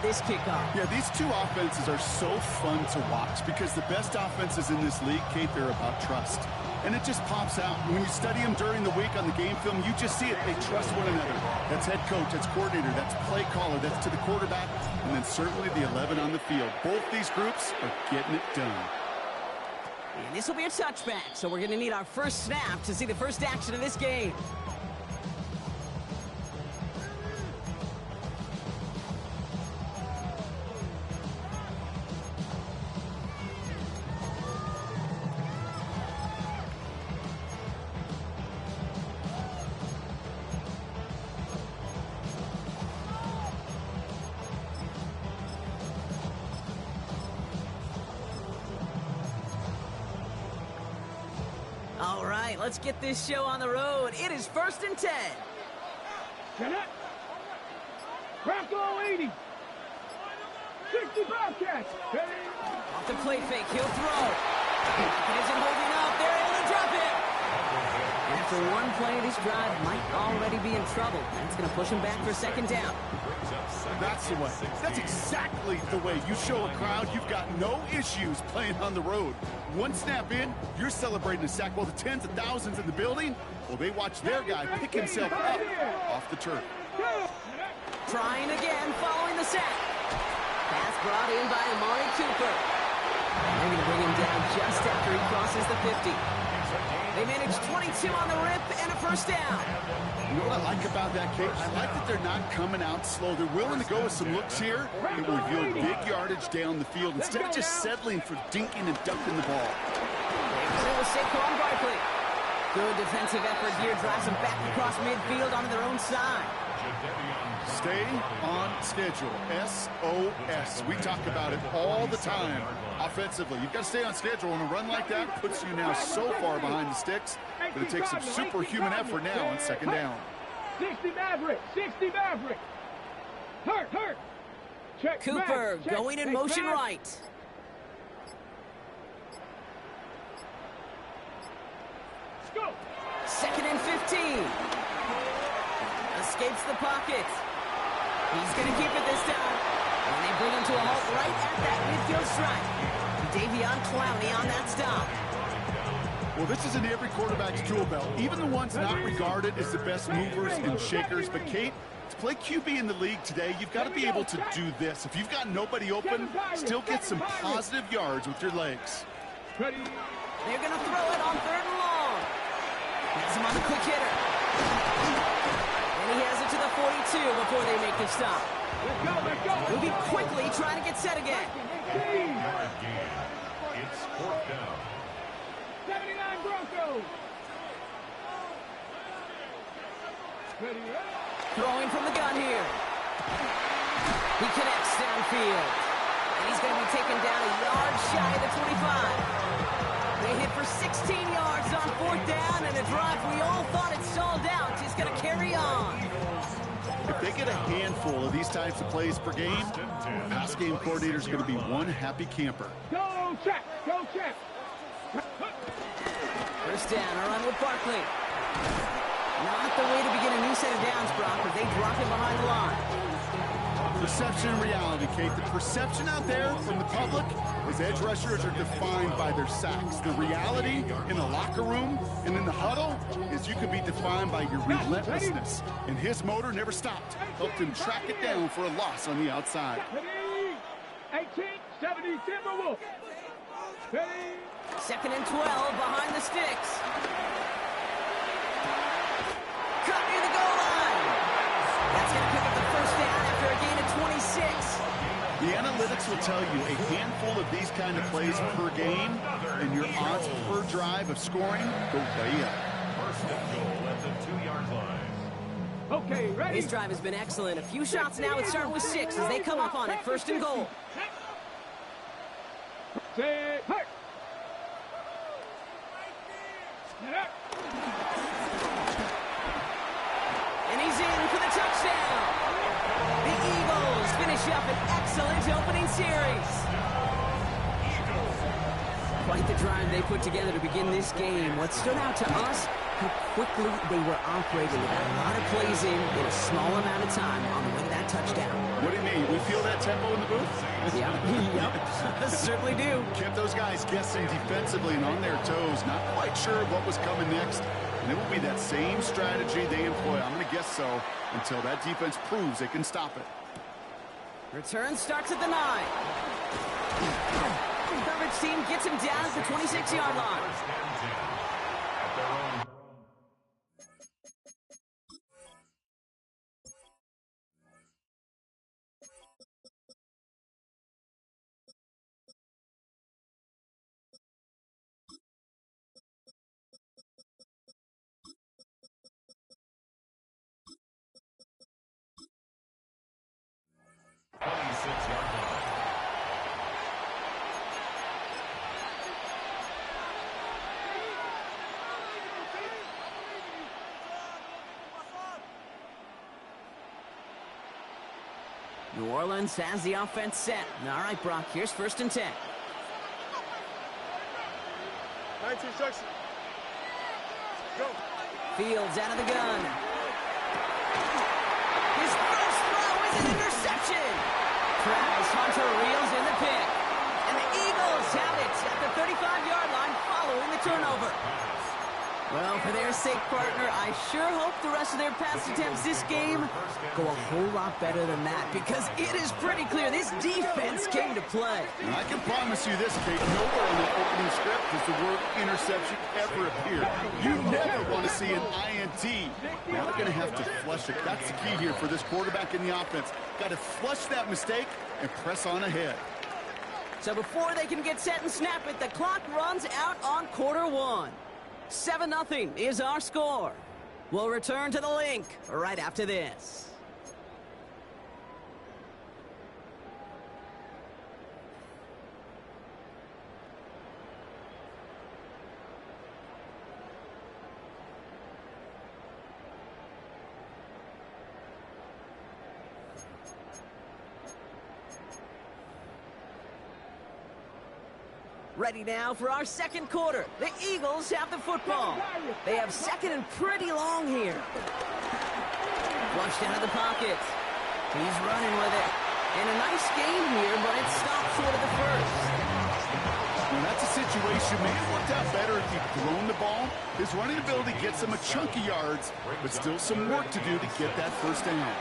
this kickoff. Yeah, these two offenses are so fun to watch because the best offenses in this league, Kate, they're about trust. And it just pops out. When you study them during the week on the game film, you just see it. They trust one another. That's head coach, that's coordinator, that's play caller, that's to the quarterback, and then certainly the 11 on the field. Both these groups are getting it done. And this will be a touchback, so we're going to need our first snap to see the first action of this game. All right, let's get this show on the road. It is 1st and 10. Bronco 80. 60 Bobcats. Off the play fake, he'll throw. It isn't holding up. They're able to drop it. And after one play, this drive might already be in trouble. That's going to push him back for 2nd down. That's the way. That's exactly the way you show a crowd you've got no issues playing on the road. One snap in, you're celebrating a sack. Well, the tens of thousands in the building, well, they watch their guy pick himself up off the turf. Trying again, following the sack. Pass brought in by Amari Cooper. They're going to bring him down just after he crosses the 50. They managed 22 on the rip and a 1st down. You know what I like about that, Kate? I like that they're not coming out slow. They're willing to go with some looks here that will yield big yardage down the field instead of just settling for dinking and ducking the ball. It was Saquon Barkley. Good defensive effort here, drives them back across midfield onto their own side. Stay on schedule. SOS. We talk about it all the time offensively. You've got to stay on schedule, and a run like that puts you now so far behind the sticks that it takes some superhuman effort now on 2nd down. 60 Maverick. 60 Maverick. Hurt. Check Cooper back. going in motion back. right. Let's go. 2nd and 15. Escapes the pocket. He's going to keep it this time. And they bring him to a halt right at that midfield stripe. Davion Clowney on that stop. Well, this is in every quarterback's tool belt. Even the ones not regarded as the best movers and shakers. But, Kate, to play QB in the league today, you've got to be able to do this. If you've got nobody open, still get some positive yards with your legs. They're going to throw it on 3rd and long. Has him on the quick hitter. And he has it to the 42 before they make the stop. Let's go. Moving quickly, trying to get set again. It's 4th down. 79 Broncos. Throwing from the gun here. He connects downfield. And he's going to be taken down a yard shy of the 25. They hit for 16 yards on 4th down, and a drive we all thought it stalled out. He's going to carry on. If they get a handful of these types of plays per game, the pass game coordinator is going to be one happy camper. Go check. 1st down, a run with Barkley. Not the way to begin a new set of downs, Brock, but they drop him behind the line. Perception and reality, Kate. The perception out there from the public is edge rushers are defined by their sacks. The reality in the locker room and in the huddle is you can be defined by your relentlessness. And his motor never stopped. Helped him track it down for a loss on the outside. 18-70 Timberwolves. 2nd and 12 behind the sticks. Cut near the goal line. That's going to pick up the 1st down after a gain of 26. The analytics will tell you a handful of these kind of plays per game, and your odds per drive of scoring go way up. 1st and goal at the 2-yard line. Okay, ready? This drive has been excellent. A few shots now. It's starting with 6 as they come up on it. 1st and goal. Set, hurt. And he's in for the touchdown. The Eagles finish up an excellent opening series. Quite the drive they put together to begin this game. What stood out to us, how quickly they were operating. They got a lot of plays in a small amount of time on the way to that touchdown. What do you mean? We feel that that tempo in the booth? Yep, certainly do. Kept those guys guessing defensively and on their toes, not quite sure what was coming next. And it will be that same strategy they employ. I'm going to guess so until that defense proves they can stop it. Return starts at the 9. Coverage team gets him down at the 26-yard line. First and 10. At their own. New Orleans has the offense set. All right, Brock, here's 1st and 10. 19 seconds. Go. Fields out of the gun. His first throw is an interception. Travis Hunter reels in the pick. And the Eagles have it at the 35-yard line following the turnover. Well, for their sake, partner, I sure hope the rest of their pass attempts this game go a whole lot better than that, because it is pretty clear this defense came to play. And I can promise you this, Kate, nowhere in the opening script does the word interception ever appear. You never want to see an INT. Now they're going to have to flush it. That's the key here for this quarterback in the offense. Got to flush that mistake and press on ahead. So before they can get set and snap it, the clock runs out on quarter 1. 7-0 is our score. We'll return to the link right after this. Ready now for our second quarter. The Eagles have the football. They have second and pretty long here. Flushed out of the pocket. He's running with it. And a nice game here, but it stopped short of the first. Well, that's a situation. May have worked out better if he'd thrown the ball. His running ability gets him a chunk of yards, but still some work to do to get that first down.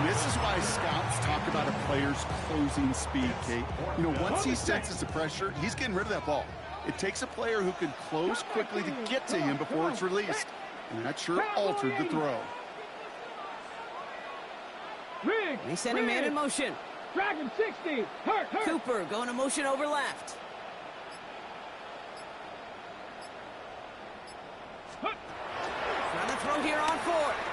This is why scouts talk about a player's closing speed, Kate. You know, once he senses the pressure, he's getting rid of that ball. It takes a player who can close quickly to get to him before it's released. And that sure altered the throw. They send a man in motion. Dragon 60. Hurt. Cooper going to motion over left. Trying to throw here on 4th.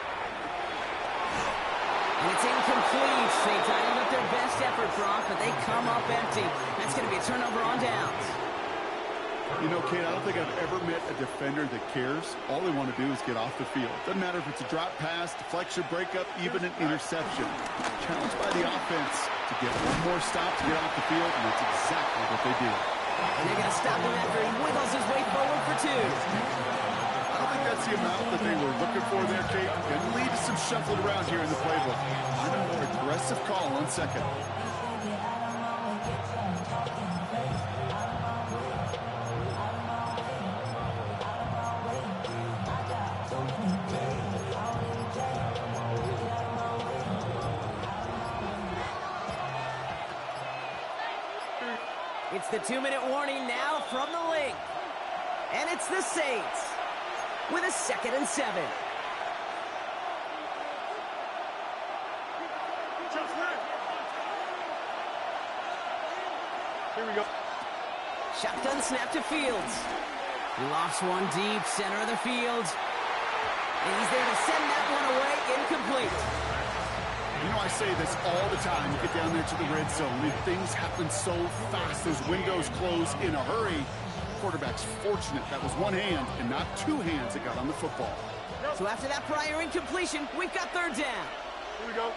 And it's incomplete. They timed up their best effort, Brock, but they come up empty. That's going to be a turnover on downs. You know, Kate, I don't think I've ever met a defender that cares. All they want to do is get off the field. Doesn't matter if it's a drop pass, deflection, breakup, even an interception. Challenged by the offense to get one more stop to get off the field, and that's exactly what they do. And they're going to stop him after he wiggles his way forward for 2. I don't think that's the amount that they were looking for there, Kate. Going to lead to some shuffling around here in the playbook. And a more aggressive call on 2nd. It's the 2-minute warning now from the link. And it's the Saints with a 2nd and 7. Here we go. Shotgun snap to Fields. He lost one deep, center of the field. And he's there to send that one away, incomplete. You know, I say this all the time. You get down there to the red zone, and things happen so fast. Those windows close in a hurry. Quarterback's fortunate that was one hand and not 2 hands that got on the football. So after that prior incompletion, we've got 3rd down. Here we go.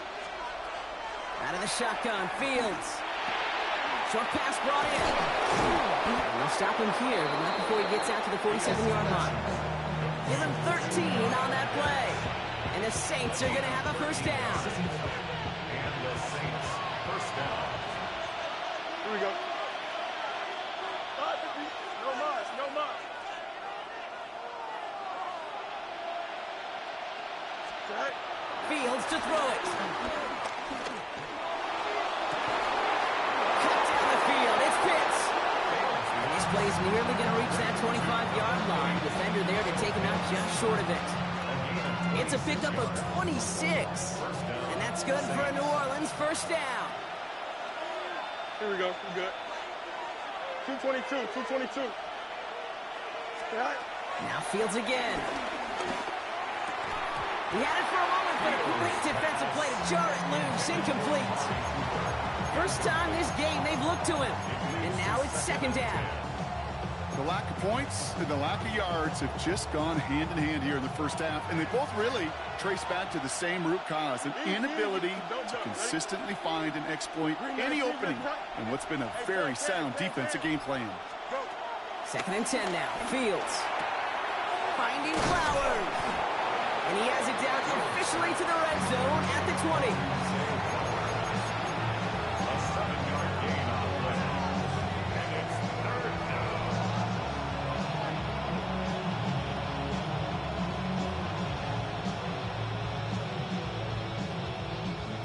Out of the shotgun, Fields. Short pass brought in. And they'll stop him here, but not before he gets out to the 47-yard line. Give him 13 on that play. And the Saints are going to have a first down. And the Saints first down. Here we go. No mas, no mas. Right. Fields to throw it. Cut down the field. It's Pitts. This play is nearly going to reach that 25-yard line. Defender there to take him out just short of it. It's a pickup of 26. And that's good for a New Orleans first down. Here we go. We're good. 222. Right. Now Fields again. He had it for a moment, but a great defensive play to jar it loose. Incomplete. First time this game they've looked to him. And now it's second down. The lack of points and the lack of yards have just gone hand in hand here in the first half, and they both really trace back to the same root cause, an inability to consistently find and exploit any opening in what's been a very sound defensive game plan. Second and 10 now. Fields. Finding Flowers. And he has it down officially to the red zone at the 20. A 7-yard gain on play. And it's third down.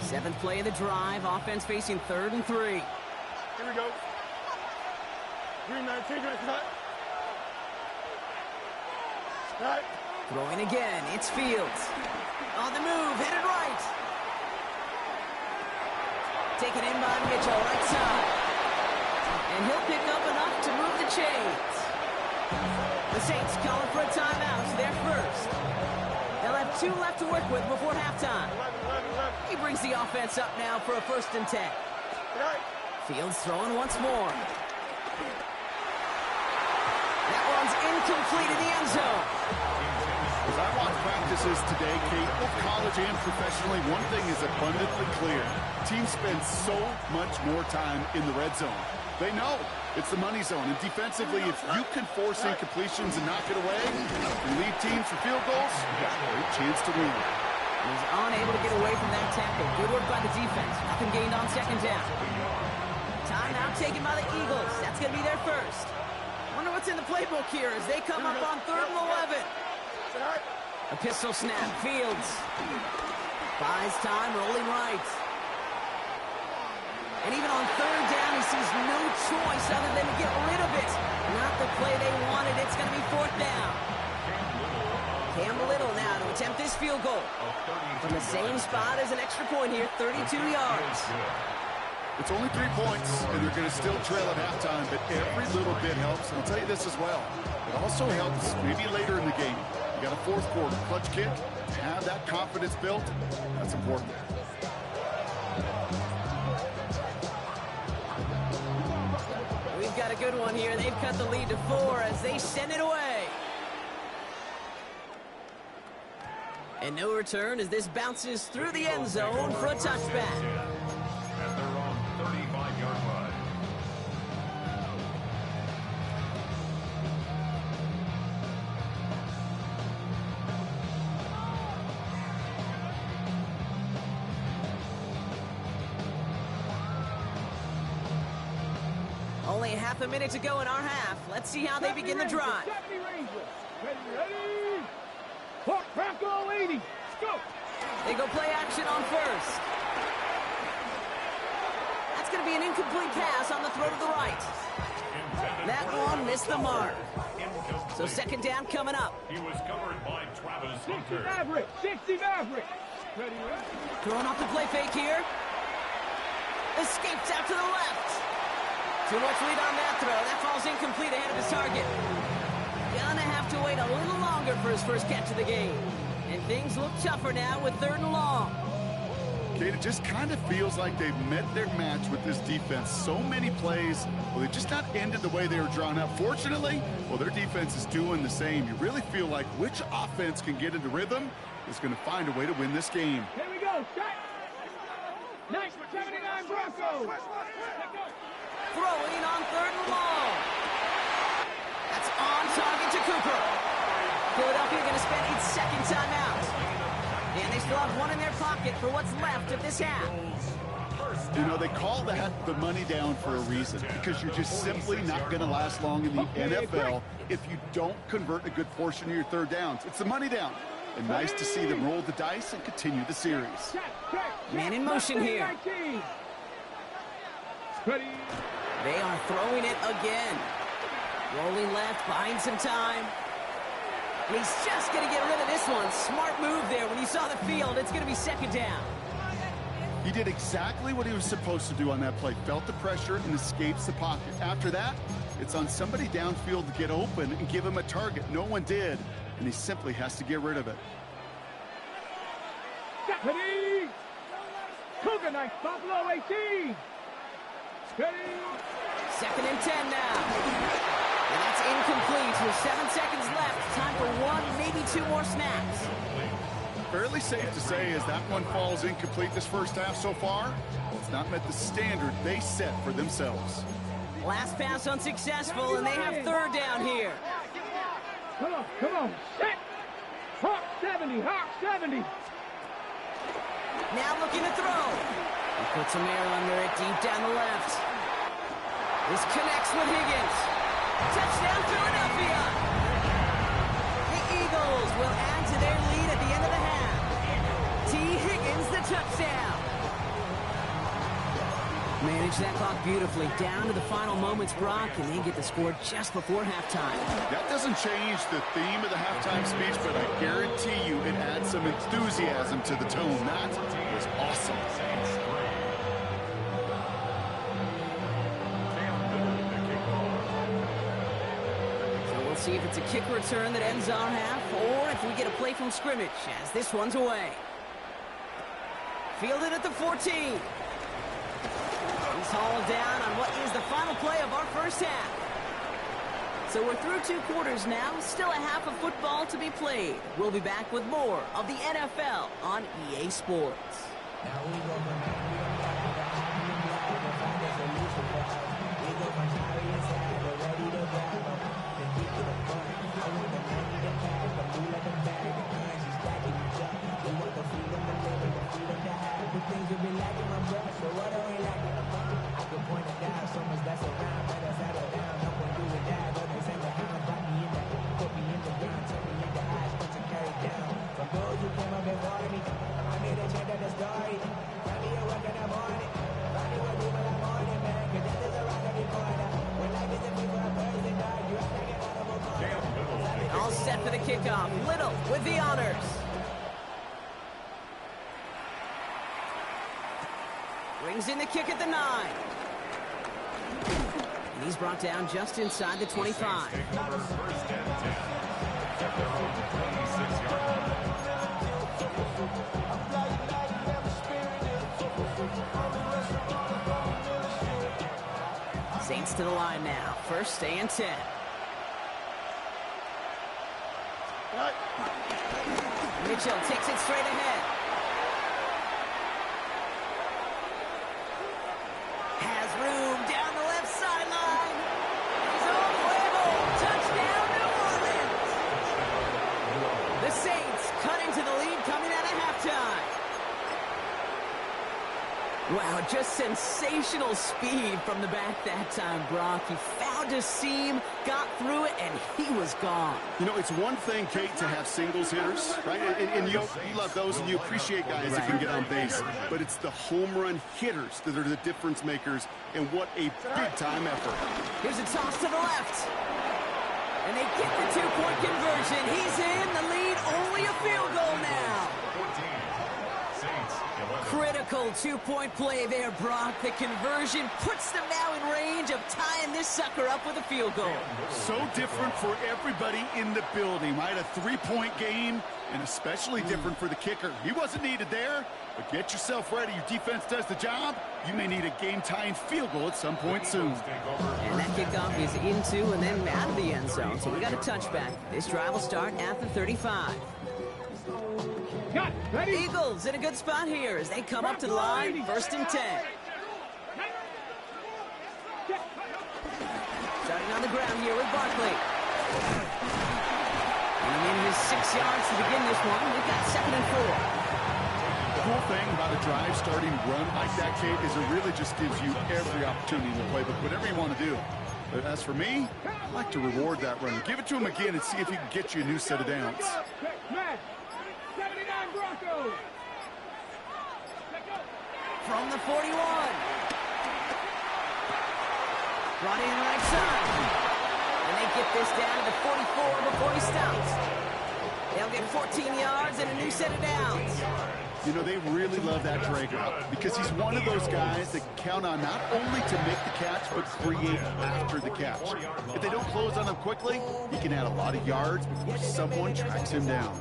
Seventh play of the drive. Offense facing 3rd and 3. Here we go. 319. Cut. Right. Throwing again. It's Fields. On the move. Headed right. Taken in by Mitchell. Right side. And he'll pick up enough to move the chains. The Saints calling for a timeout. They're first. They'll have 2 left to work with before halftime. 11. He brings the offense up now for a 1st and 10. Right. Fields throwing once more. That one's incomplete in the end zone. As I watch practices today, Kate, both college and professionally, one thing is abundantly clear. Teams spend so much more time in the red zone. They know it's the money zone. And defensively, if you can force incompletions and knock it away, and leave teams for field goals, you've got a great chance to win. He's unable to get away from that tackle. Good work by the defense. Nothing gained on second down. Timeout taken by the Eagles. That's going to be their first. Wonder what's in the playbook here as they come up on 3rd and 11. A pistol snap. Fields buys time, rolling right. And even on 3rd down, he sees no choice other than to get rid of it. Not the play they wanted. It's going to be 4th down. Cam Little now to attempt this field goal. From the same spot as an extra point here, 32 yards. It's only 3 points, and they're going to still trail at halftime, but every little bit helps. And I'll tell you this as well. It also helps maybe later in the game. You got a 4th quarter clutch kick. Have that confidence built. That's important. We've got a good one here. They've cut the lead to 4 as they send it away. And no return as this bounces through the end zone for a touchback. At their own 35-yard line. Only half a minute to go in our half. Let's see how they begin the drive. Ready. Hawk Crackle 80. Let's go. They go play action on 1st. That's going to be an incomplete pass on the throw to the right. That one missed the mark. So second down coming up. He was covered by Travis 60 Hunter. Maverick. 60 Maverick. Ready. Throwing off the play fake here. Escapes out to the left. Too much lead on that throw. That falls incomplete ahead of his target. Gonna have to wait a little longer for his first catch of the game. And things look tougher now with 3rd and long. Kate, it just kind of feels like they've met their match with this defense. So many plays, well, they just not ended the way they were drawn up. Fortunately, well, their defense is doing the same. You really feel like which offense can get into rhythm is going to find a way to win this game. Here we go. Shot. 79 Broncos. Throwing on 3rd and long. That's on target to Cooper. Philadelphia going to spend its second timeout. And they still have one in their pocket for what's left of this half. You know, they call that the money down for a reason, because you're just simply not going to last long in the NFL if you don't convert a good portion of your 3rd downs. It's the money down. And nice to see them roll the dice and continue the series. Man in motion here. They are throwing it again. Rolling left, buying some time. And he's just going to get rid of this one. Smart move there. When you saw the field, it's going to be 2nd down. He did exactly what he was supposed to do on that play. Felt the pressure and escapes the pocket. After that, it's on somebody downfield to get open and give him a target. No one did, and he simply has to get rid of it. Steady! Cougar Knights, Buffalo 18! Steady! 2nd and 10 now. And that's incomplete with 7 seconds left. Time for 1, maybe 2 more snaps. Fairly safe to say as that one falls incomplete this first half so far, it's not met the standard they set for themselves. Last pass unsuccessful, and they have 3rd down here. Come on, set! Hawk 70, Hawk 70! Now looking to throw. He puts some air under it deep down the left. This connects with Higgins. Touchdown, Philadelphia! The Eagles will add to their lead at the end of the half. T. Higgins, the touchdown. Manage that clock beautifully down to the final moments, Brock, and they get the score just before halftime. That doesn't change the theme of the halftime speech, but I guarantee you it adds some enthusiasm to the tone. That was awesome. See if it's a kick return that ends our half, or if we get a play from scrimmage, as this one's away. Fielded at the 14. He's hauled down on what is the final play of our first half. So we're through 2 quarters now, still a half of football to be played. We'll be back with more of the NFL on EA Sports. All set for the kickoff. Little with the honors. Brings in the kick at the 9. And he's brought down just inside the 25. Saints to the line now. 1st and 10. Mitchell takes it straight ahead. Has room down the left sideline. He's all the way home. Touchdown, New Orleans. The Saints cut into the lead coming out of halftime. Wow, just sensational speed from the back that time, Brock. He found a seam, got through it, and he was gone. You know, it's one thing, Kate, to have singles hitters, right? And you love those, and you appreciate guys that can get on base. But it's the home run hitters that are the difference makers, and what a big-time effort. Here's a toss to the left. And they get the 2-point conversion. He's in the lead, only a field goal now. Critical 2-point play there, Brock. The conversion puts them now in range of tying this sucker up with a field goal. So different for everybody in the building, right? A 3-point game, and especially different for the kicker. He wasn't needed there, but get yourself ready. Your defense does the job. You may need a game-tying field goal at some point soon. And that kickoff is into and then out of the end zone, so we got a touchback. This drive will start at the 35. Eagles in a good spot here as they come up to the line. 1st and 10. here with Barkley. And in his 6 yards to begin this one. We've got 2nd and 4. The cool thing about a drive starting run like that, Kate, is it really just gives you every opportunity to play, but whatever you want to do. But as for me, I like to reward that run. Give it to him again and see if he can get you a new set of downs. 79 Broncos. From the 41. Brought in right side. And they get this down to the 44 before he stops. They'll get 14 yards and a new set of downs. You know, they really love that drag route because he's one of those guys that count on not only to make the catch, but create after the catch. If they don't close on him quickly, he can add a lot of yards before someone tracks him down.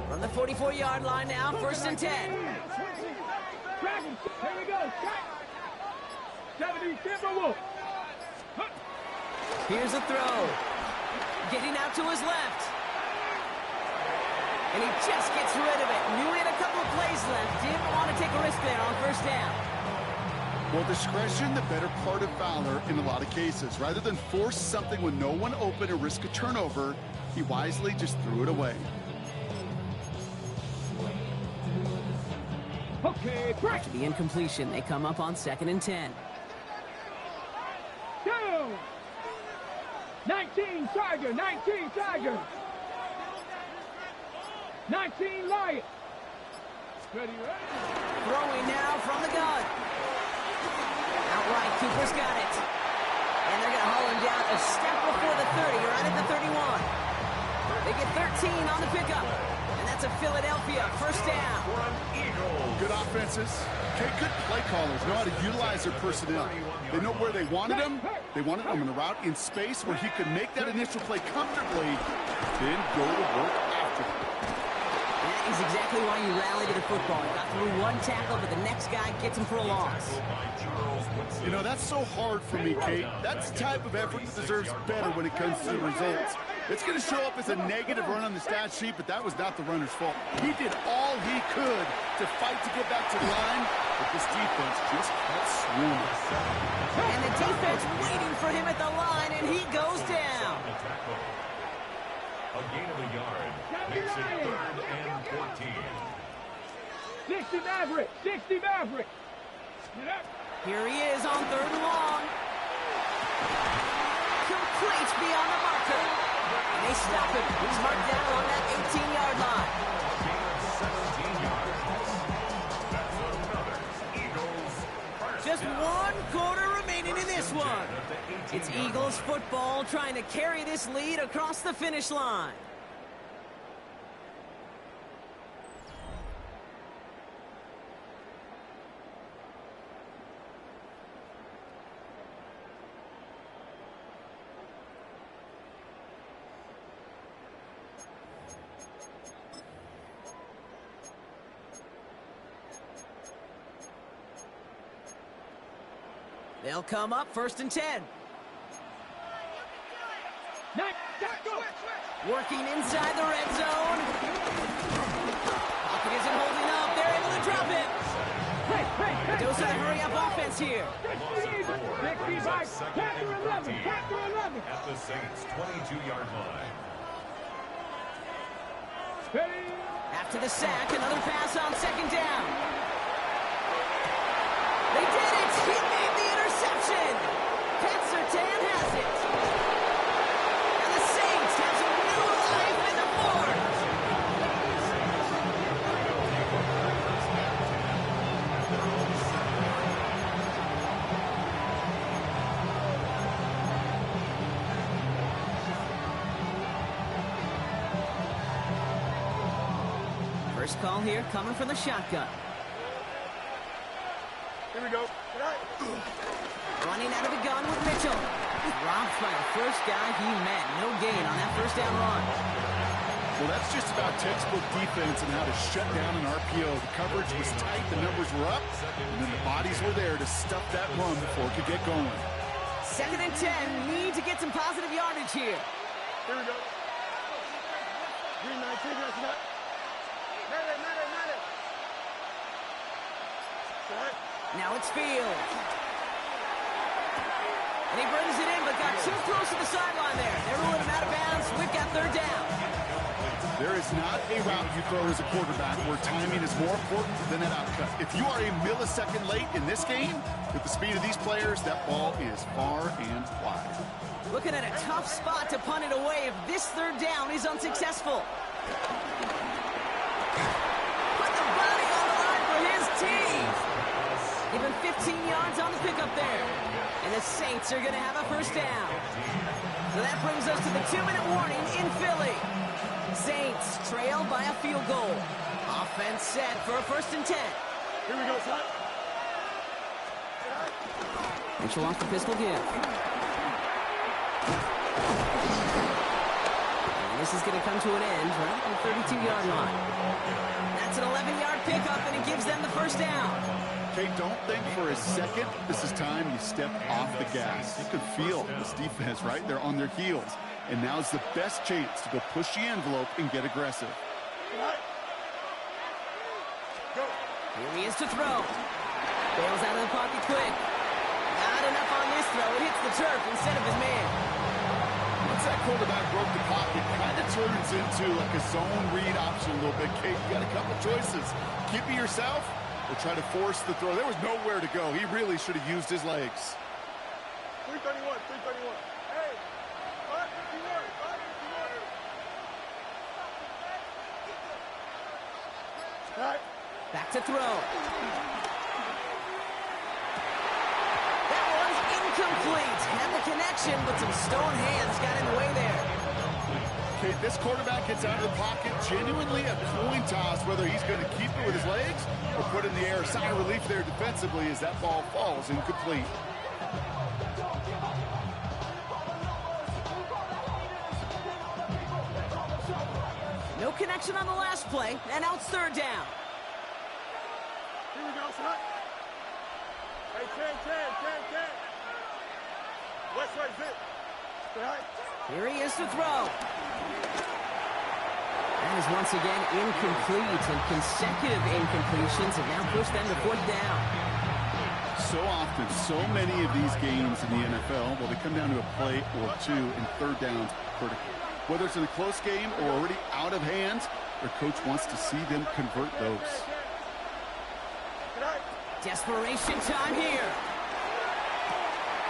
From the 44-yard line now, 1st and 10. Dragons, here we go. 70 Timberwolves. Here's a throw. Getting out to his left. And he just gets rid of it. Knew he had a couple of plays left. Didn't want to take a risk there on 1st down. Well, discretion, the better part of valor in a lot of cases. Rather than force something with no one open and risk a turnover, he wisely just threw it away. Okay, break. After the incompletion, they come up on 2nd and 10. Down. 19 Tiger, 19 Tiger. 19 Lion. Ready, ready. Throwing now from the gun. Outright, Cooper's got it. And they're going to haul him down a step before the 30, right at the 31. They get 13 on the pickup. And that's a Philadelphia 1st down. Good offenses. Okay, good play callers know how to utilize their personnel. They know where they wanted him. They wanted him in a route in space where he could make that initial play comfortably, then go to work after it. That is exactly why you rally to the football. You got through one tackle, but the next guy gets him for a loss. You know, that's so hard for me, Kate. That's the type of effort that deserves better when it comes to the results. It's going to show up as a negative run on the stat sheet, but that was not the runner's fault. He did all he could to fight to get back to the line, but this defense just kept swarming. And the defense waiting for him at the line, and he goes down. A gain of a yard makes it 3rd and 14. 60 Maverick, 60 Maverick. Here he is on 3rd and long. Complete beyond the marker. And they stop him. He's marked down on that 18-yard line. Just 1 quarter remaining in this one. It's Eagles football trying to carry this lead across the finish line. They'll come up 1st and 10. Working inside the red zone. Pocket isn't holding up. They're able to drop it. Those are the hurry-up offense here. 65, chapter 11, chapter 11. At the Saints' 22-yard line. After the sack, another pass on 2nd down. They did it! He made the interception! Pat Surtain has it. And the Saints have some new life in the fort. First call here coming from the shotgun. Here we go. Running out of the gun with Mitchell. Dropped by the first guy he met. No gain on that 1st down run. Well, that's just about textbook defense and how to shut down an RPO. The coverage was tight, the numbers were up, and then the bodies were there to stuff that run before it could get going. 2nd and 10. Need to get some positive yardage here. Here we go. Green 19, that's not. Now it's Field. And he brings it in, but got too close to the sideline there. They're ruling him out of bounds. We've got third down. There is not a route you throw as a quarterback where timing is more important than an outcut. If you are a millisecond late in this game, with the speed of these players, that ball is far and wide. Looking at a tough spot to punt it away if this third down is unsuccessful. Put the body on the line for his team. Give him 15 yards on the pickup there. And the Saints are going to have a first down. So that brings us to the 2-minute warning in Philly. Saints trail by a field goal. Offense set for a 1st and 10. Here we go, son. Mitchell off the pistol give. And this is going to come to an end right at the 32-yard line. That's an 11-yard pickup, and it gives them the first down. Okay, don't think for a second this is time you step off the gas. You can feel this defense, right? They're on their heels. And now's the best chance to go push the envelope and get aggressive. Here he is to throw. Bails out of the pocket quick. Not enough on this throw. It hits the turf instead of his man. Once that quarterback broke the pocket, it kind of turns into like a zone read option a little bit. Kate, you got a couple choices. Keep it yourself or try to force the throw. There was nowhere to go. He really should have used his legs. 331, 331. Hey, 551, 551. All right. Back to throw. That one's incomplete. Had the connection, but some stone hands got in the way there. Okay, this quarterback gets out of the pocket. Genuinely a coin toss whether he's going to keep it with his legs or put it in the air. Sigh of relief there defensively as that ball falls incomplete. No connection on the last play, and now it's third down. Here we go, son. Hey, 10, 10, 10, 10. West right zip. All right. Here he is to throw. That is once again incomplete, and consecutive incompletions have now pushed them to fourth down. So often, so many of these games in the NFL, well, they come down to a play or two, and third downs critical. Whether it's in a close game or already out of hand, their coach wants to see them convert those. Desperation time here.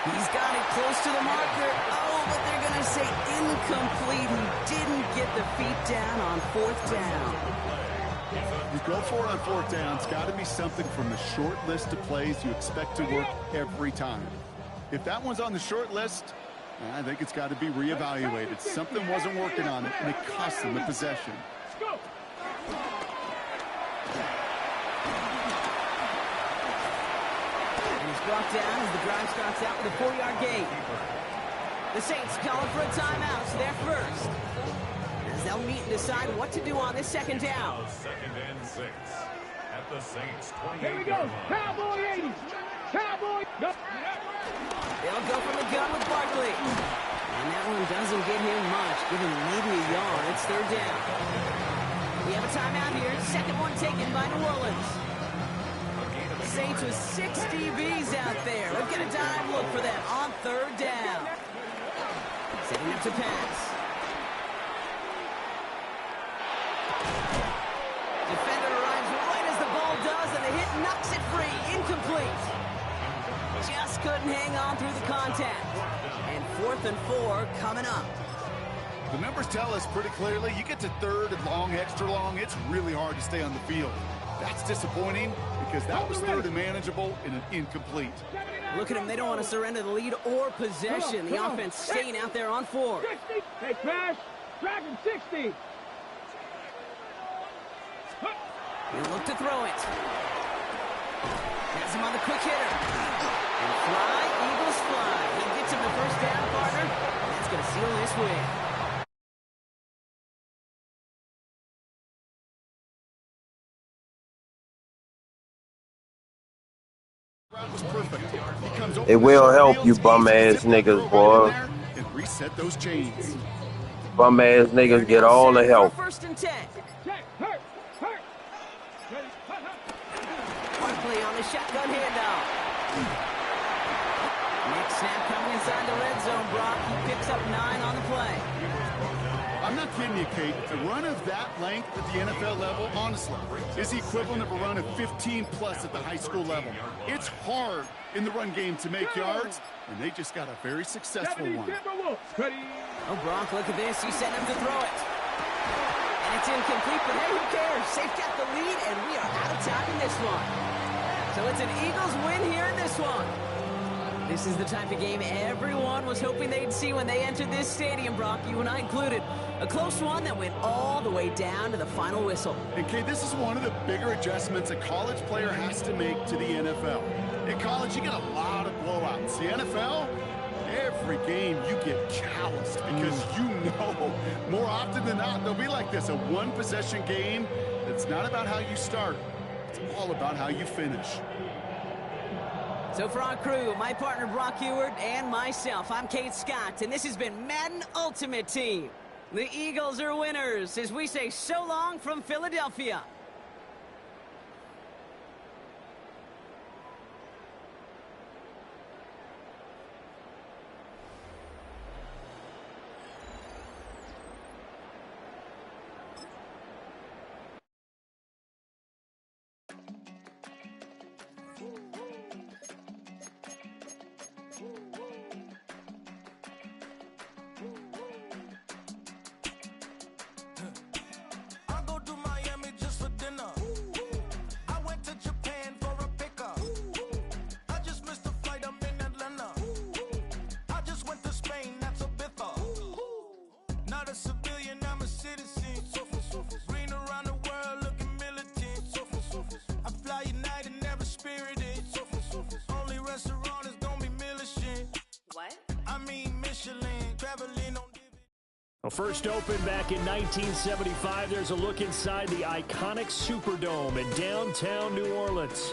He's got it close to the marker. Oh, but they're going to say incomplete. He didn't get the feet down on fourth down. You go for it on fourth down. It's got to be something from the short list of plays you expect to work every time. If that one's on the short list, I think it's got to be reevaluated. Something wasn't working on it, and it cost them the possession. Brought down as the drive starts out with a 4-yard gain. The Saints calling for a timeout, so they're first. As they'll meet and decide what to do on this second down. 2nd and 6 at the Saints 28. Here we go. Cowboy 80. Cowboy. Go. They'll go from the gun with Barkley. And that one doesn't get him much, giving maybe a yard. It's third down. We have a timeout here. Second one taken by New Orleans. Saints with 6 DBs out there. We've got a dive look for them on third down. Setting up to pass. Defender arrives right as the ball does, and the hit knocks it free. Incomplete. Just couldn't hang on through the contact. And 4th and 4 coming up. The numbers tell us pretty clearly, you get to third and long, extra long, it's really hard to stay on the field. That's disappointing because that was third and manageable and an incomplete. Look at them. They don't want to surrender the lead or possession. The offense staying out there on 4. 60. Hey, crash. Dragon 60. He'll look to throw it. Has him on the quick hitter. And fly, Eagles fly. He gets him the first down, partner. That's going to seal this win. It will help you bum ass niggas, boy. And reset those chains. Bum ass niggas get all the help. 1st and 10. Hurt. Barkley on the shotgun handoff. Next snap coming as inside the red zone, Brock. He picks up 9 on the play. I'm not kidding you, Kate. The run of that length at the NFL level, honestly, is the equivalent of a run of 15-plus at the high school level. It's hard in the run game to make yards, and they just got a very successful one. Oh, Brock, look at this. He's setting up to throw it. And it's incomplete, but hey, who cares? They've got the lead, and we are out of time in this one. So it's an Eagles win here in this one. This is the type of game everyone was hoping they'd see when they entered this stadium, Brock, you and I included. A close one that went all the way down to the final whistle. And, Kate, this is one of the bigger adjustments a college player has to make to the NFL. In college, you get a lot of blowouts. The NFL, every game you get calloused because you know more often than not they'll be like this, a one-possession game that's not about how you start. It's all about how you finish. So for our crew, my partner Brock Ewart and myself, I'm Kate Scott, and this has been Madden Ultimate Team. The Eagles are winners as we say so long from Philadelphia. Well, first opened back in 1975, there's a look inside the iconic Superdome in downtown New Orleans.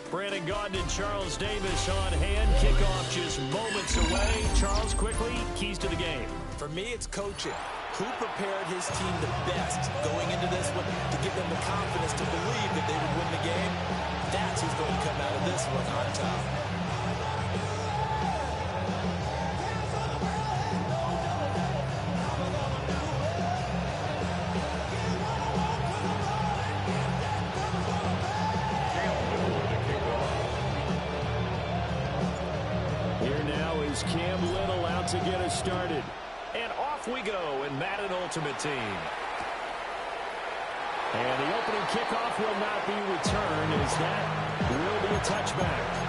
Brandon Gaudin and Charles Davis on hand. Kickoff just moments away. Charles, quickly, keys to the game. For me, it's coaching. Who prepared his team the best going into this one to give them the confidence to believe that they would win the game? That's who's going to come out of this one on top. Cam Little out to get us started. And off we go in Madden Ultimate Team. And the opening kickoff will not be returned as that will be a touchback.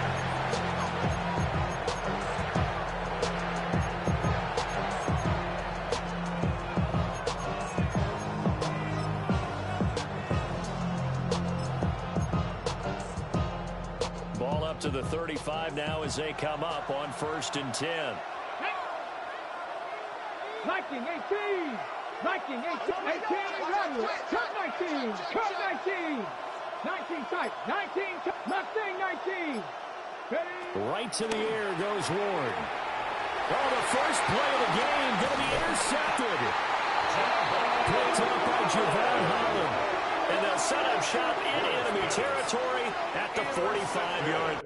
To the 35 now as they come up on 1st and 10. 19, 18, 19, 18, 18, cut 19, cut 19, 19 tight, 19, nothing, 19. Right to the air goes Ward. Oh, the first play of the game going to be intercepted. Picked up by Javon Holland. And they'll set up shop in enemy territory at the 45-yard.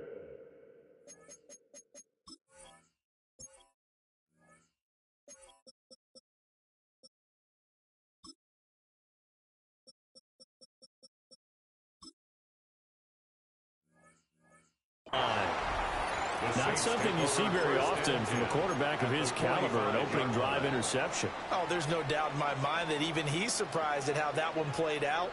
Not something you see very often from a quarterback of his caliber, an opening drive interception. Oh, there's no doubt in my mind that even he's surprised at how that one played out.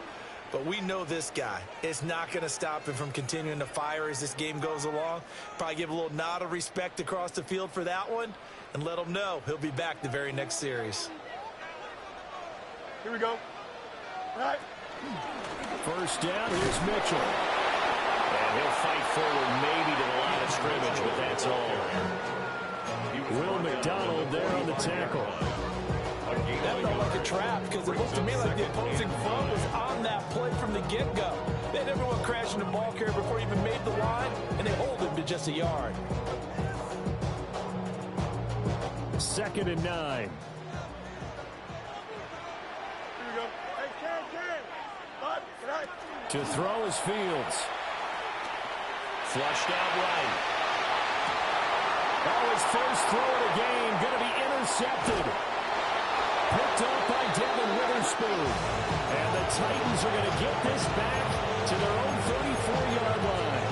But we know this guy is not going to stop him from continuing to fire as this game goes along. Probably give a little nod of respect across the field for that one and let him know he'll be back the very next series. Here we go. All right. First down, here's Mitchell. And he'll fight forward maybe to the line of scrimmage, but that's all. Will McDonald there on the tackle. That felt like a trap because it looked to me like the opposing front was on that play from the get-go. They had everyone crashing the ball carrier before he even made the line, and they hold him to just a yard. 2nd and 9. Here we go. Hey, Ken. To throw is Fields. Flushed out right. Oh, his first throw of the game going to be intercepted. Picked up by Devin Witherspoon. And the Titans are going to get this back to their own 34-yard line.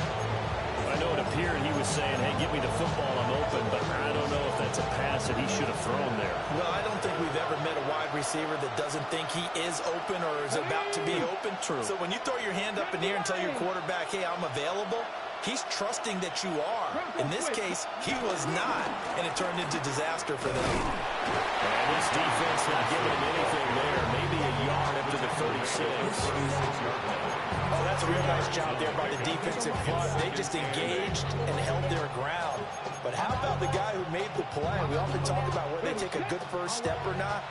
I know it appeared he was saying, hey, give me the football, I'm open, but I don't know if that's a pass that he should have thrown there. Well, I don't think we've ever met a wide receiver that doesn't think he is open or is about to be open. True. So when you throw your hand up in the air and tell your quarterback, hey, I'm available, he's trusting that you are. In this case, he was not, and it turned into disaster for them. And this defense not giving him anything there. Maybe a yard up to the 36. Oh, that's a real nice job there by the defensive front. They just engaged and held their ground. But how about the guy who made the play? We often talk about whether they take a good first step or not.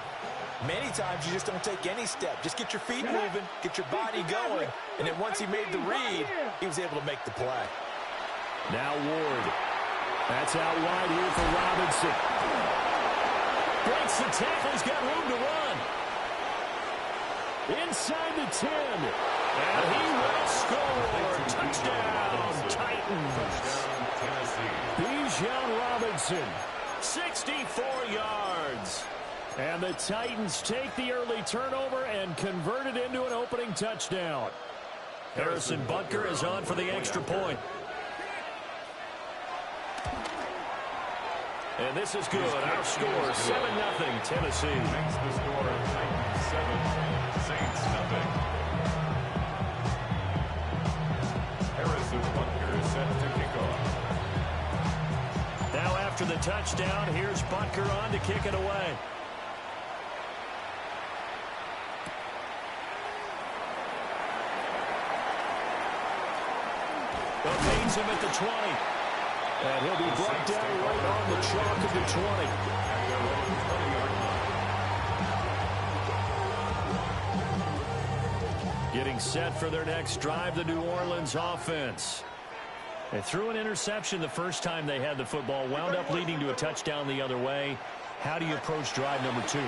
Many times you just don't take any step. Just get your feet moving, get your body going, and then once he made the read, he was able to make the play. Now Ward. That's out wide here for Robinson. Breaks the tackle. He's got room to run. Inside the 10. And he will score. Touchdown, Titans. Bijan Robinson, 64 yards. And the Titans take the early turnover and convert it into an opening touchdown. Harrison Butker is on for the extra point. And this is good. Our score, 7-0, Tennessee. Makes the score Titans 7, Saints nothing. Harrison Butker is set to kick off. Now after the touchdown, here's Butker on to kick it away. Evades him at the 20. And he'll be brought down right on the chalk of the 20. Getting set for their next drive, the New Orleans offense. They threw an interception the first time they had the football, wound up leading to a touchdown the other way. How do you approach drive number 2?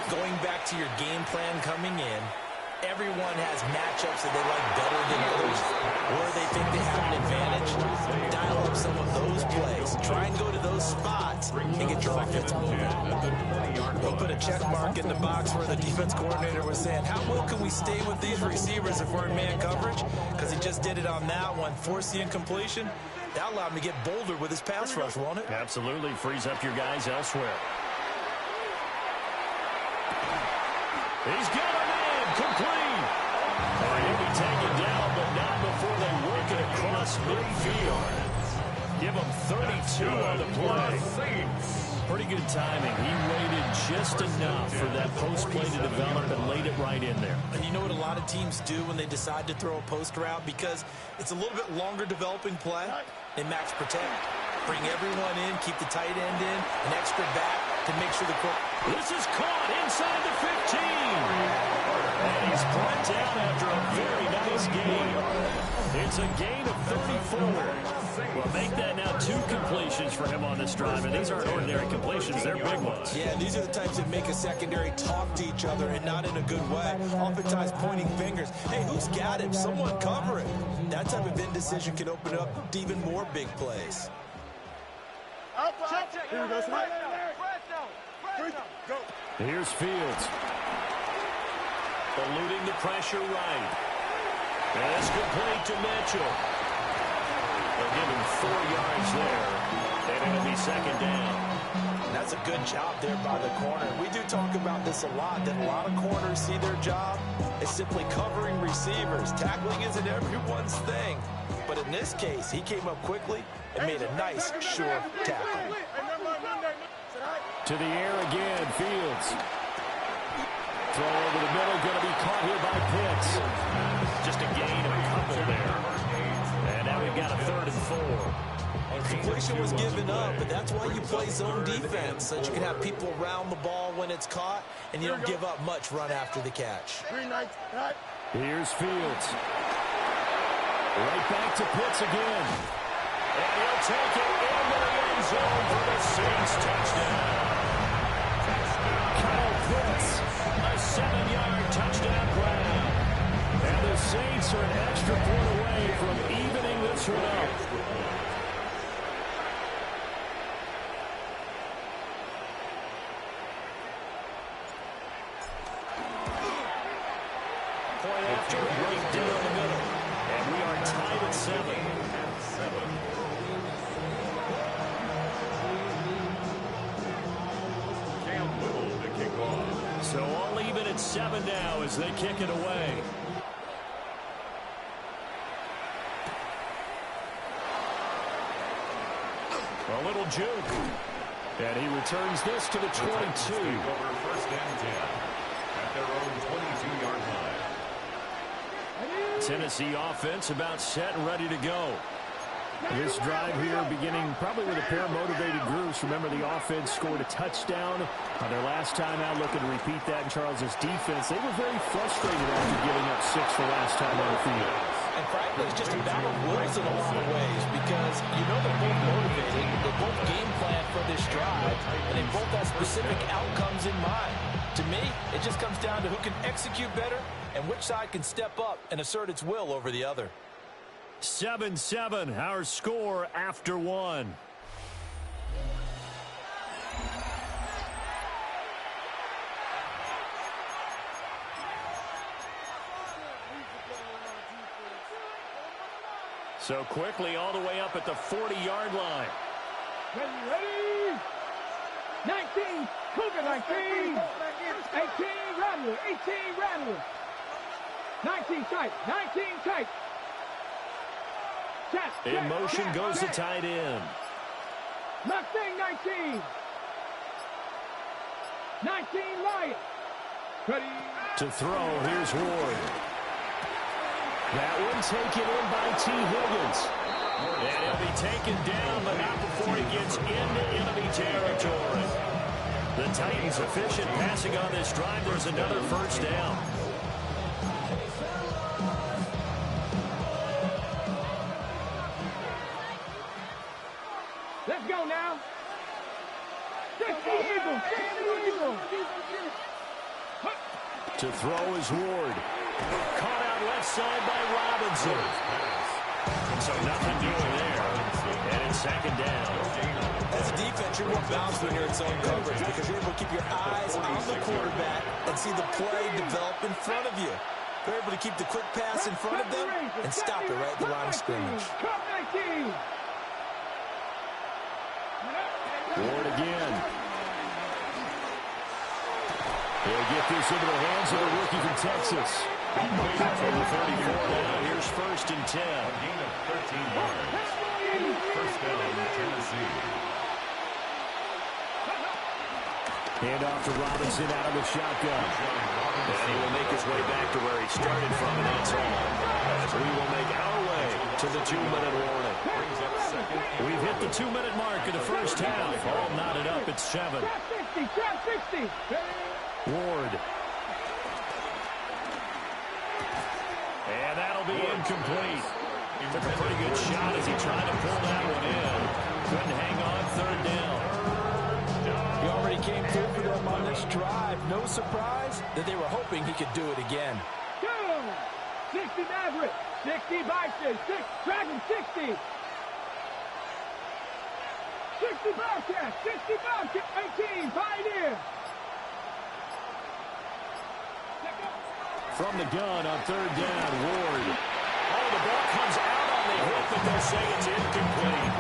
Going back to your game plan coming in, everyone has matchups that they like better than others, where they think they have an advantage. Dial up some of those plays. Try and go to those spots and get your offense moving. We'll put a check mark in the box where the defense coordinator was saying, how well can we stay with these receivers if we're in man coverage? Because he just did it on that one. Force the incompletion. That allowed him to get bolder with his pass rush, won't it? Absolutely. Frees up your guys elsewhere. He's got a man complete. And he'll be taken down, but not before they work it across midfield. Give him 32 on the play. Pretty good timing. He waited just enough for that post play to develop and laid it right in there. And you know what a lot of teams do when they decide to throw a post route? Because it's a little bit longer developing play. They max protect. Bring everyone in, keep the tight end in, an extra back to make sure the This is caught inside the 15. And he's brought down after a very nice game. It's a gain of 34. Well, make that now 2 completions for him on this drive. And these aren't ordinary completions. They're big ones. Yeah, these are the types that make a secondary talk to each other and not in a good way. Oftentimes pointing fingers. Hey, who's got him? Someone cover it. That type of indecision can open up to even more big plays. Here we go, Smith. Go. Here's Fields. Eluding the pressure right. And it's complete to Mitchell. They'll give him 4 yards there. And it'll be second down. That's a good job there by the corner. We do talk about this a lot, that a lot of corners see their job as simply covering receivers. Tackling isn't everyone's thing. But in this case, he came up quickly and made a nice, sure tackle. To the air again, Fields. Throw over the middle, going to be caught here by Pitts. Just a gain of a couple there. And now we've got a 3rd and 4. Completion was given up, but that's why you play zone defense, so that you can have people around the ball when it's caught, and you don't give up much run after the catch. Here's Fields. Right back to Pitts again. And he'll take it into the end zone for the Saints touchdown. Kyle Pitts, a 7-yard touchdown grab. And the Saints are an extra point away from evening this one up. point after, right down the middle. And we are tied at 7. To kick off. So all even at 7 now as they kick it away. A little juke. And he returns this to the 22. Over first and 10 at their own 22-yard line. Tennessee offense about set and ready to go. This drive here beginning probably with a pair of motivated groups. Remember, the offense scored a touchdown on their last time out, looking to repeat that in Charles's defense. They were very frustrated after giving up 6 the last time on the field. And frankly, it's just a battle of wills in a lot of ways because you know they're both motivated, they both game plan for this drive, and they both have specific outcomes in mind. To me, it just comes down to who can execute better and which side can step up and assert its will over the other. 7-7, our score after 1. So quickly all the way up at the 40-yard line. Ready? 19, Cougar 19. 18, Rattler, 18, Rattler. 19 tight, 19 tight. In motion goes the tight end. Mustang 19. 19 Lion. Ready. To throw, here's Ward. That one taken in by T. Higgins. And he'll be taken down, but not before he gets into enemy territory. The Titans efficient passing on this drive. There's another first down. Let's go now. 60 Eagles, 60 Eagles. To throw is Ward. Caught out left side by Robinson. So nothing doing there. And it's second down. As a defense, you're more balanced when you're in zone coverage because you're able to keep your eyes on the quarterback and see the play develop in front of you. They're able to keep the quick pass in front of them and stop it right at the line of scrimmage. Ward again. He'll get this into the hands of the rookie from Texas. From the 34 now, here's first and 10. A gain of 13 yards. First down, Tennessee. Hand off to Robinson out of the shotgun. And he will make his way back to where he started from, and that's all. As we will make our way to the 2-minute warning. We've hit the 2-minute mark in the first half. All knotted up at 7. Ward. And that'll be incomplete. Took a pretty good shot as he tried to pull that one in. Couldn't hang on, third down. He already came through for them on this drive. No surprise that they were hoping he could do it again. 60 Maverick, 60 Bison, 6 Dragon 60. 60 Bobcat, 60 Bobcat, 18 Pioneer. From the gun on third down, Ward. Oh, the ball comes out on the hit, but they'll say it's incomplete.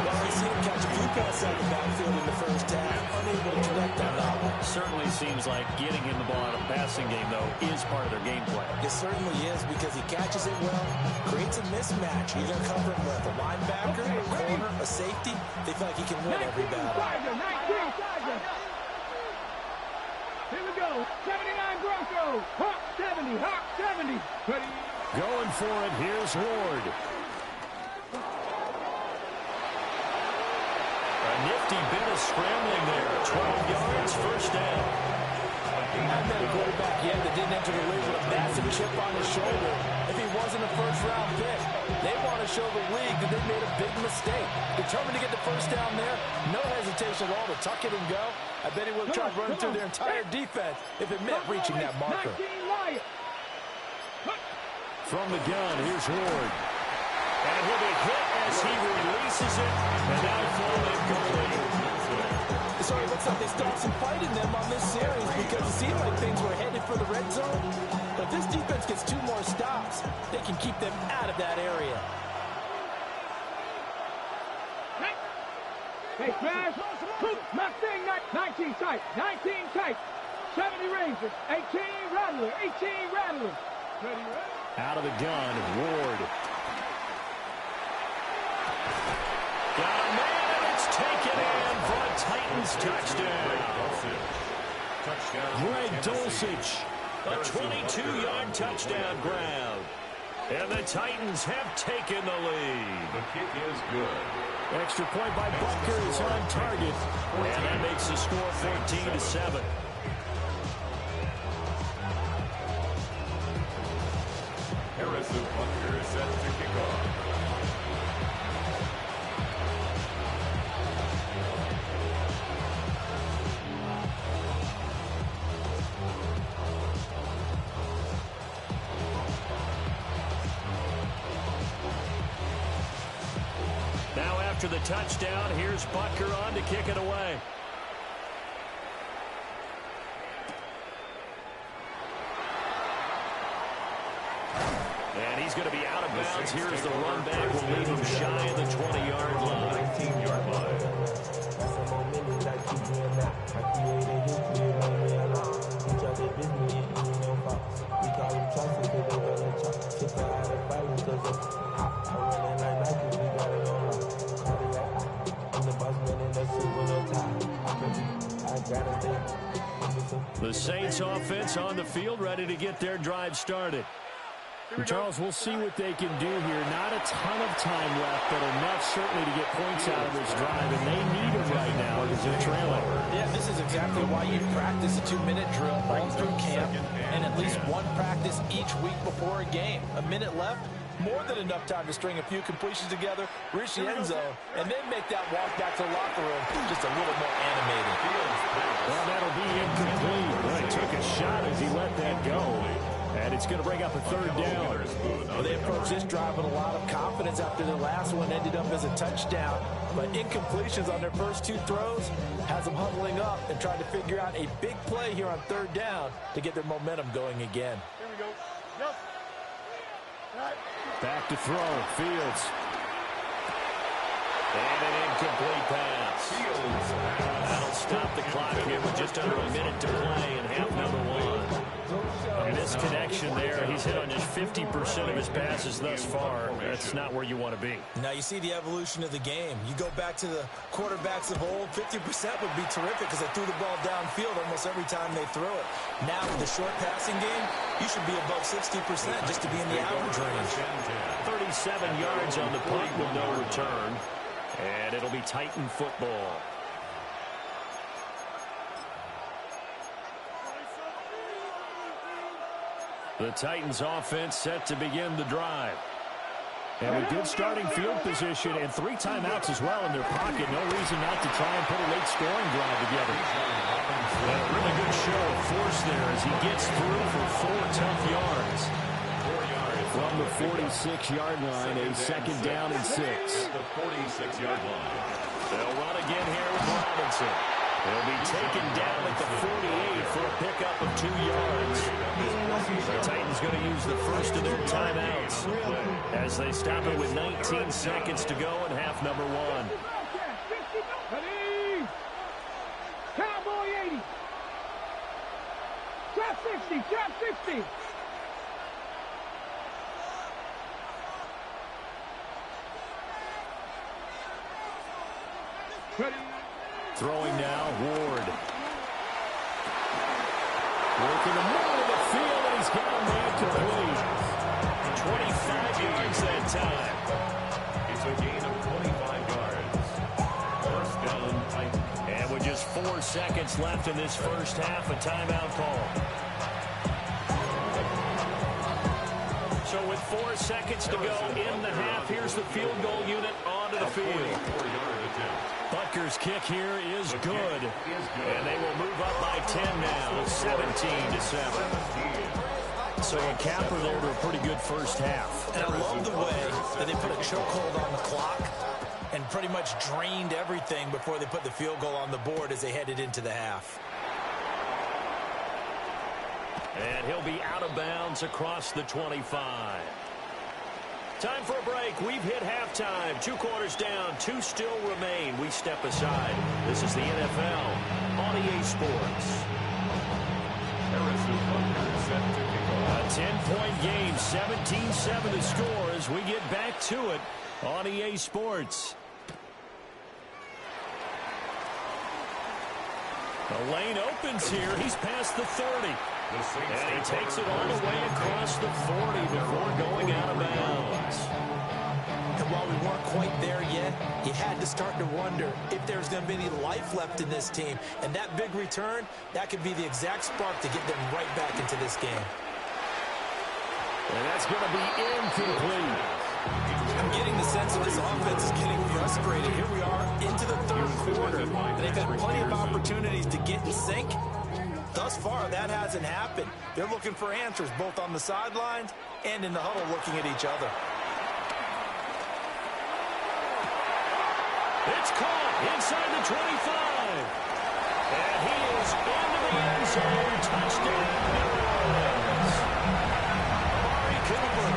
Well, they see him catch a few passes out of the backfield in the first half, unable to connect on that one. Certainly seems like getting him the ball out of the passing game, though, is part of their game plan. It certainly is because he catches it well, creates a mismatch. You're going to cover him with a linebacker, a corner, a safety. They feel like he can win every battle. 19 Here we go. 79 Broncos. Hawk 70. Hawk 70. Ready? Going for it. Here's Ward. A nifty bit of scrambling there. 12 yards, first down. I've met a quarterback yet that didn't enter the league with a massive chip on his shoulder. If he wasn't a first-round pick, they want to show the league that they made a big mistake. Determined to get the first down there, no hesitation at all to tuck it and go. I bet he would have tried running through their entire defense if it meant reaching that marker. From the gun, here's Ward. And he'll be hit as he releases it, and now full incomplete. This So it looks like they still have some fight in them on this series because it seemed like things were headed for the red zone. But if this defense gets 2 more stops, they can keep them out of that area. Hey, smash. Mustang 19 tight. 19 tight. 70 Rangers. 18 Rattler. 18 Rattler. Ready, Out of the gun, Ward. Got a man, and it's taken in for a Titans touchdown. Greg Dulcich, a 22-yard touchdown grab. And the Titans have taken the lead. The kick is good. Extra point by Butker is on target. And that makes the score 14-7. Harrison Butker is set to kick off. Now after the touchdown, here's Butker on to kick it away. And he's going to be out of bounds. Here's the run back. Will leave him shy of the 20-yard line. 19-yard line. The Saints offense on the field, ready to get their drive started. And Charles, we'll see what they can do here. Not a ton of time left, but enough certainly to get points out of this drive, and they need it right now because they're trailing. Yeah, this is exactly why you practice a 2-minute drill all through camp and at least one practice each week before a game. A minute left, more than enough time to string a few completions together, reach the end zone, and then make that walk back to the locker room just a little more animated. Well, that'll be incomplete. Well, he took a shot as he let that go. And it's going to bring up a 3rd down. Well, they approached this drive with a lot of confidence after their last one ended up as a touchdown. But incompletions on their first 2 throws has them huddling up and trying to figure out a big play here on 3rd down to get their momentum going again. Here we go. Yep. Right. Back to throw. Fields. And an incomplete pass. That'll stop the clock here with just under a minute to play in half number 1. And this connection there, he's hit on just 50% of his passes thus far. That's not where you want to be. Now you see the evolution of the game. You go back to the quarterbacks of old, 50% would be terrific because they threw the ball downfield almost every time they threw it. Now with the short passing game, you should be above 60% just to be in the average range. 37 yards on the punt with no return. And it'll be Titan football. The Titans offense set to begin the drive. And with good starting field position and 3 timeouts as well in their pocket, no reason not to try and put a late scoring drive together. And a really good show of force there as he gets through for 4 tough yards. From the 46-yard line, a 2nd down and 6. The 46-yard line. They'll run again here with Robinson. He'll be taken down at the 48 for a pickup of 2 yards. The Titans going to use the first of their timeouts as they stop it with 19 seconds to go in half number 1. Ready. Cowboy 80. Trap 60. Trap 60. Ready. Throwing now, Ward. Working the middle of the field, and he's got a man complete. 25 yards that time. It's a gain of 25 yards. First down, Titans. And with just 4 seconds left in this first half, a timeout call. So with 4 seconds to go in the half, here's the field goal unit onto the field. Butker's kick here is good. And they will move up by 10 now, 17-7. So a capper there to a pretty good first half. And I love the way that they put a chokehold on the clock and pretty much drained everything before they put the field goal on the board as they headed into the half. And he'll be out of bounds across the 25. Time for a break. We've hit halftime. 2 quarters down. 2 still remain. We step aside. This is the NFL on EA Sports. A 10-point game. 17-7 to score as we get back to it on EA Sports. The lane opens here. He's past the 30. And he takes it all the way across the 40 before going out of bounds. And while we weren't quite there yet, you had to start to wonder if there's going to be any life left in this team. And that big return, that could be the exact spark to get them right back into this game. And that's going to be incomplete. I'm getting the sense that this offense is getting frustrated. Here we are into the third quarter. And they've had plenty of opportunities to get in sync. Thus far, that hasn't happened. They're looking for answers both on the sidelines and in the huddle looking at each other. It's caught inside the 25. And he is into the end zone. Touchdown, New Orleans. Amari Cooper,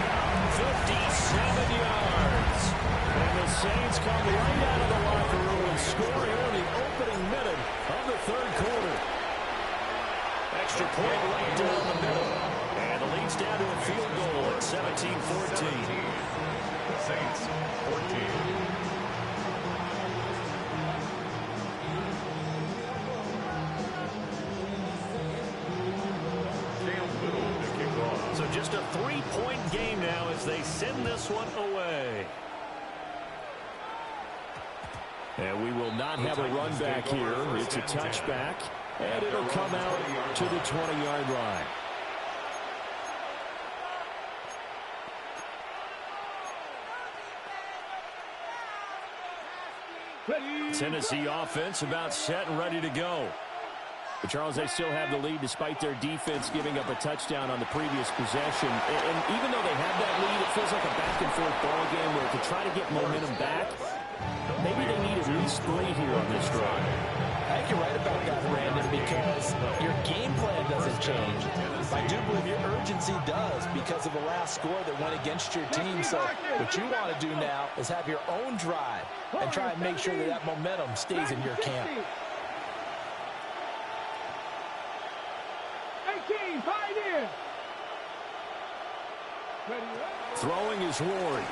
57 yards. And the Saints come right out of the locker room and score here in the opening minute of the third quarter. Extra point right down the middle. And the lead's down to a field goal at 17-14. Saints, 14. So just a 3-point game now as they send this one away. And we will not have a run back here. It's a touchback. And it'll come out to the 20-yard line. Tennessee offense about set and ready to go. But Charles, they still have the lead despite their defense giving up a touchdown on the previous possession. And even though they have that lead, it feels like a back-and-forth ball game where to try to get momentum back, maybe they need at least 3 here on this drive. I think you're right about that, Brandon, because your game plan doesn't change. I do believe your urgency does because of the last score that went against your team. So what you want to do now is have your own drive and try and make sure that that momentum stays in your camp. 18, pioneer. Throwing is Ward.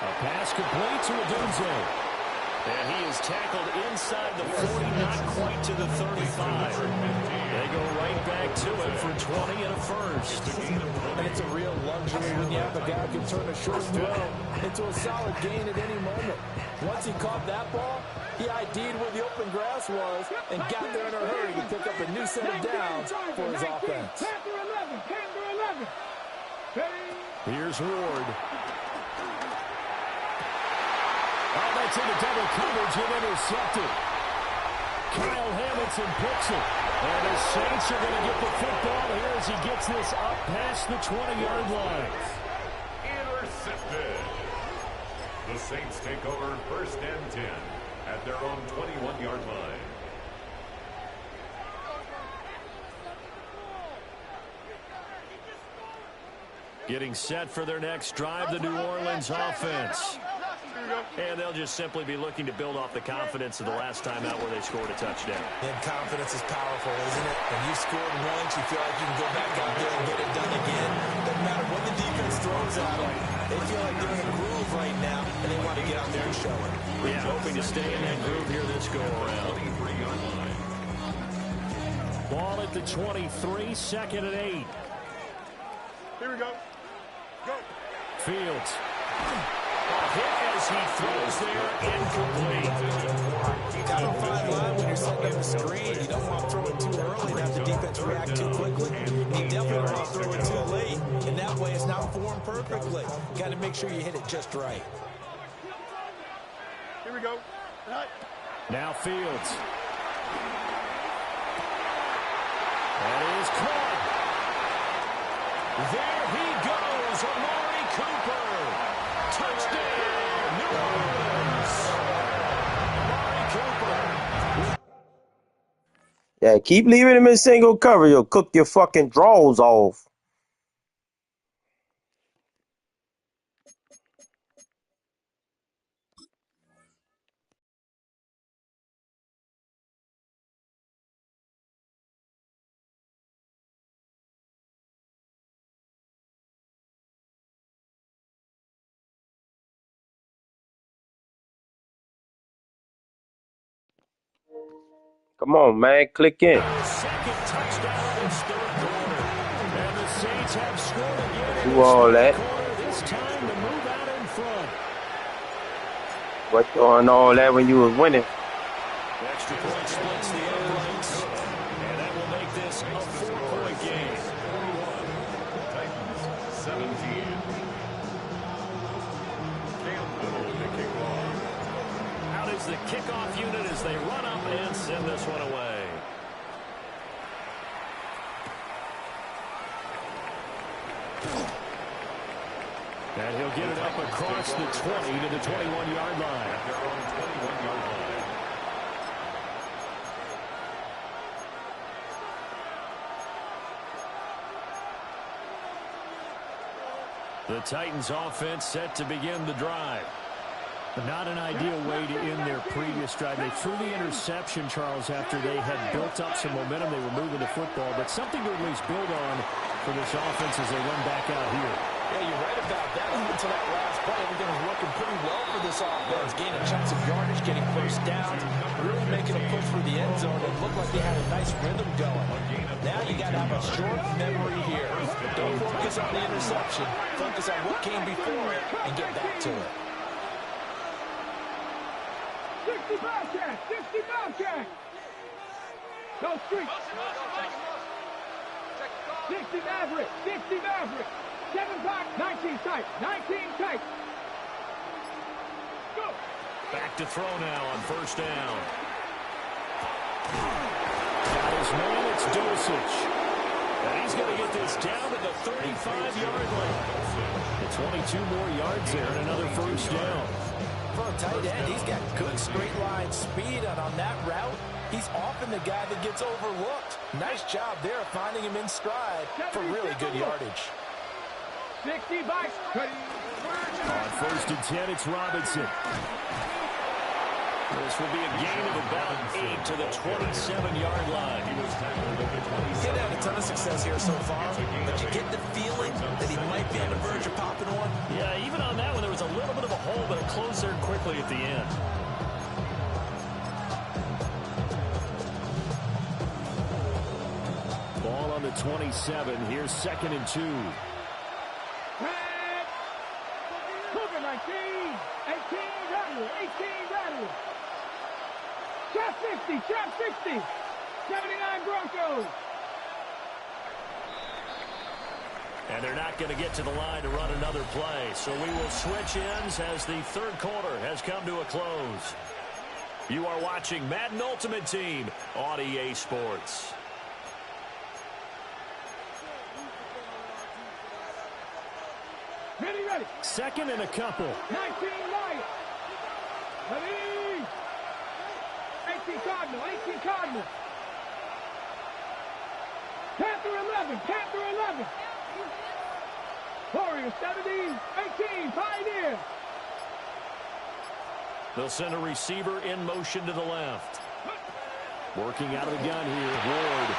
A pass complete to Odunze. And he is tackled inside the 40, not quite to the 35. They go right back to it for 20 and a first. And it's a real luxury when you have a guy who can turn a short throw into a solid gain at any moment. Once he caught that ball, he ID'd where the open grass was and got there in a hurry to pick up a new set of downs for his offense. Here's Ward. Oh, that's into double coverage and intercepted. Kyle Hamilton picks it. And the Saints are going to get the football here as he gets this up past the 20-yard line. Intercepted. The Saints take over 1st and 10 at their own 21-yard line. Getting set for their next drive, the New Orleans offense. And they'll just simply be looking to build off the confidence of the last time out where they scored a touchdown. And confidence is powerful, isn't it? When you scored once, you feel like you can go back out there and get it done again. Doesn't matter what the defense throws at them. They feel like they're in a groove right now, and they want to get out there and show it. Yeah, hoping to stay in that groove here this go-around. Ball at the 23, 2nd and 8. Here we go. Go. Fields. A hit as he throws there, incomplete. Down the 5 line when you're setting up a screen, you don't want to throw it too early and have the defense react too quickly. You definitely don't want to throw it too late, and that way it's not formed perfectly. You got to make sure you hit it just right. Here we go. Now Fields. That is caught. There he goes, Amari Cooper. Touchdown, New Orleans. Amari Cooper. Yeah, keep leaving him in single cover. You'll cook your fucking drawers off. Come on, man. Click in. Second touchdown of this third quarter. And the Saints have scored again in Do this all third that. quarter. This time to move out in front. What doing all that when you was winning? Extra point splits the uprights. And that will make this a 4-point game. 41. Titans 17. Campbell kicking off. Out is the kickoff unit as they run up and send this one away. And he'll get it up across the 20 to the 21-yard line. At their own 21-yard line. The Titans offense set to begin the drive. But not an ideal way to end their previous drive. They threw the interception, Charles, after they had built up some momentum. They were moving the football, but something to at least build on for this offense as they run back out here. Yeah, you're right about that. Up until that last play, everything was working pretty well for this offense. Gaining chunks of yardage, getting first down, really making a push for the end zone. It looked like they had a nice rhythm going. Now you got to have a short memory here. Don't focus on the interception. Focus on what came before it and get back to it. 60 Bobcat! 60 Bobcat! Go street! 60 Maverick! 60 Maverick! 7 back, 19 tight! 19 tight! Go! Back to throw now on first down. Got his man, it's Dosich. And he's going to get this down to the 35-yard line. 22 more yards there and another first down. For a tight end, he's got good straight line speed, and on that route, he's often the guy that gets overlooked. Nice job there of finding him in stride for really good yardage. 60 bikes. On first and 10, it's Robinson. This will be a gain of about 8 to the 27-yard line. He's had a ton of success here so far, but you get the feeling that he might be on the verge of popping one. Yeah, even on that one, there was a little bit of a hole, but it closed there quickly at the end. Ball on the 27. Here's 2nd and 2. Cougar 19, 18 Rattler, 18 Rattler. Trap 60, trap 60, 79 Broncos. And they're not going to get to the line to run another play. So we will switch ends as the third quarter has come to a close. You are watching Madden Ultimate Team on EA Sports. Ready, ready. 2nd and a couple. 19 Lions. Ready. 18 Cardinal, 18 Cardinal. Panther 11, Panther 11. Warrior 17, 18, Pioneer. They'll send a receiver in motion to the left. Working out of the gun here, Ward.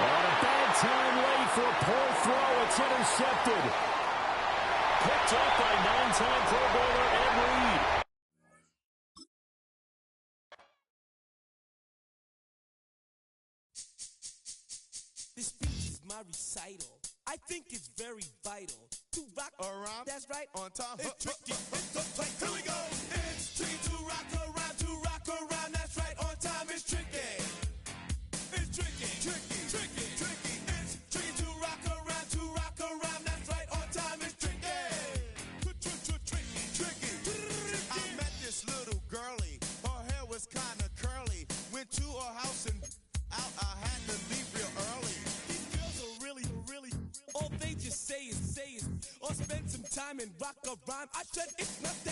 On a bad time late for a poor throw. It's intercepted. Picked up by 9-time Pro Bowler Ed Reed. This speech is my recital. I think it's very vital to rock around. That's right, on time. It's tricky, it's the play. Here we go. It's tricky to rock around. That's right, on time. It's tricky. It's tricky, tricky, tricky, tricky. It's tricky to rock around. That's right, on time. It's tricky. Tricky. I met this little girlie. Her hair was kind of curly. Went to her house and out. I had to leave real early. These girls are really, all they just say is, or spend some time and rock a rhyme. I said it's not